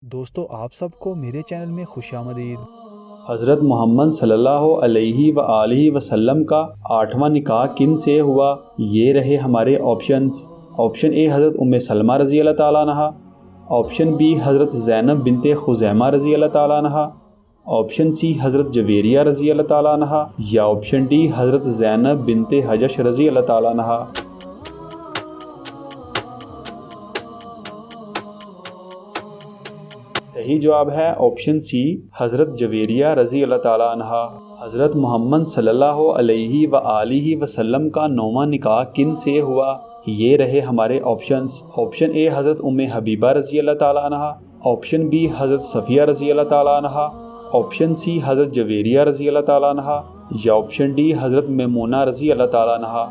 दोस्तों आप सबको मेरे चैनल में खुशामदीद। हज़रत मोहम्मद सल्लल्लाहु अलैहि व आलिहि वसल्लम का 8वां निकाह किन से हुआ? ये रहे हमारे ऑप्शंस। ऑप्शन ए हज़रत उम्मे सलमा रज़ी अल्लाह ताला अन्हा, ऑप्शन बी हज़रत ज़ैनब बिनते खुज़ैमा रज़ी अल्लाह ताला अन्हा, ऑप्शन सी हज़रत जवेरिया रज़ी अल्लाह ताला अन्हा या ऑप्शन डी हज़रत ज़ैनब बिनते हजश रज़ी अल्लाह ताला अन्हा। सही जवाब है ऑप्शन सी हज़रत जवेरिया रज़ी अल्लाह ताला अन्हा। हज़रत मोहम्मद सल्लल्लाहु अलैहि व आलिहि वसल्लम का 9वां निकाह किन से हुआ? ये रहे हमारे ऑप्शंस। ऑप्शन ए हज़रत उम्मे हबीबा रज़ी अल्लाह ताला अन्हा, ऑप्शन बी हज़रत सफ़िया रज़ी अल्लाह ताला अन्हा, ऑप्शन सी हज़रत जवेरिया रज़ी अल्लाह ताला अन्हा या ऑप्शन डी हज़रत मैमूना रज़ी अल्लाह ताला अन्हा।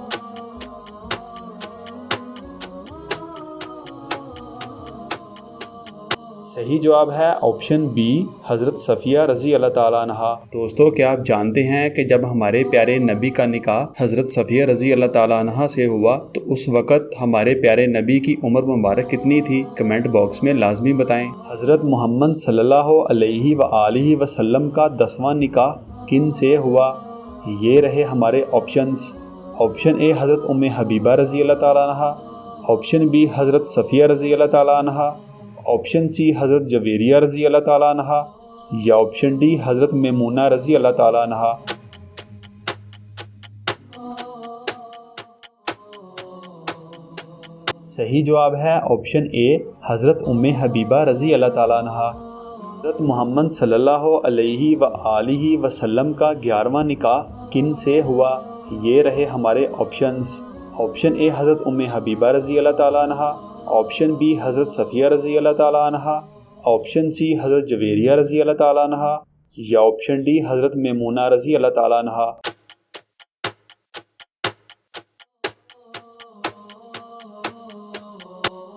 सही जवाब है ऑप्शन बी हज़रत सफ़िया रज़ी अल्लाह ताला अन्हा। दोस्तों क्या आप जानते हैं कि जब हमारे प्यारे नबी का निकाह हज़रत सफ़िया रज़ी अल्लाह ताला अन्हा से हुआ तो उस वक़्त हमारे प्यारे नबी की उम्र मुबारक कितनी थी? कमेंट बॉक्स में लाजमी बताएं। हज़रत मोहम्मद सल्लल्लाहु अलैहि व आलिहि वसल्लम का 10वां निकाह किन से हुआ? ये रहे हमारे ऑप्शंस। ऑप्शन ए हज़रत उम्मे हबीबा रज़ी अल्लाह ताला अन्हा, ऑप्शन बी हज़रत सफ़िया रज़ी अल्लाह ताला अन्हा, ऑप्शन सी हज़रत जवेरिया रज़ी अल्लाह ताला अन्हा या ऑप्शन डी हज़रत मैमूना रज़ी अल्लाह ताला अन्हा। सही जवाब है ऑप्शन ए हज़रत उम्मे हबीबा रज़ी अल्लाह ताला अन्हा। हज़रत मोहम्मद सल्लल्लाहु अलैहि व आलिहि वसल्लम का 11वां निकाह किन से हुआ? ये रहे हमारे ऑप्शंस। ऑप्शन ए हज़रत उम्मे हबीबा रज़ी अल्लाह ताला अन्हा, ऑप्शन बी हज़रत सफ़िया रज़ी अल्लाह ताला अन्हा, ऑप्शन सी हज़रत जवेरिया रज़ी अल्लाह ताला अन्हा या ऑप्शन डी हज़रत मैमूना रज़ी अल्लाह ताला अन्हा।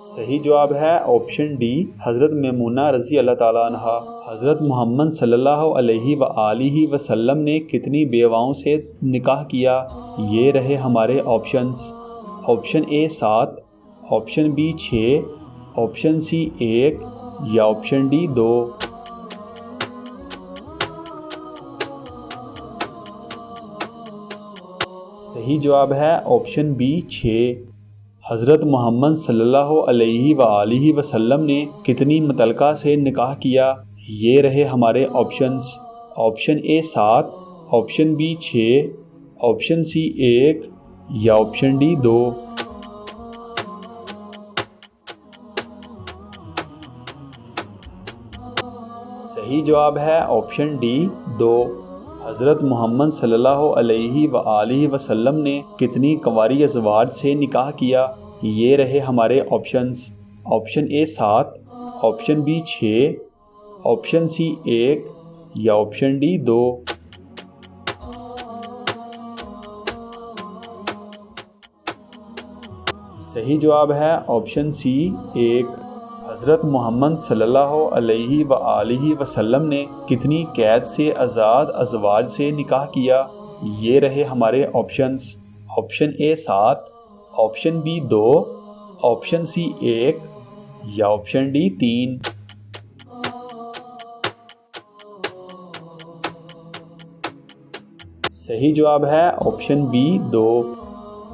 सही जवाब है ऑप्शन डी हज़रत मैमूना रज़ी अल्लाह ताला अन्हा। हज़रत मोहम्मद सल्लल्लाहु अलैहि व आलिहि वसल्लम ने कितनी बेवाओं से निकाह किया? ये रहे हमारे options. Option A 7, option B 6, option C 1 या ऑप्शन डी 2। सही जवाब है ऑप्शन बी 6। हज़रत मोहम्मद सल्लल्लाहु अलैहि व आलिहि वसल्लम ने कितनी मुतल्लका से निकाह किया? ये रहे हमारे options. Option A 7, option B 6, option C 1 या ऑप्शन डी 2। सही जवाब है ऑप्शन डी 2। हज़रत मोहम्मद सल्लल्लाहु अलैहि व आलिहि वसल्लम ने कितनी कंवारी अज़वाज से निकाह किया? ये रहे हमारे options. Option A 7, option B 6, option C 1 या ऑप्शन डी 2। सही जवाब है ऑप्शन सी 1। हज़रत मोहम्मद सल्लल्लाहु अलैहि व आलिहि वसल्लम ने कितनी कैद से आज़ाद अज़वाज से निकाह किया? ये रहे हमारे options. Option A 7, option B 2, option C 1 या ऑप्शन डी 3। सही जवाब है ऑप्शन बी 2।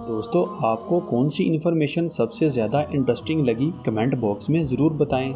दोस्तों आपको कौन सी इन्फॉर्मेशन सबसे ज़्यादा इंटरेस्टिंग लगी? कमेंट बॉक्स में ज़रूर बताएं।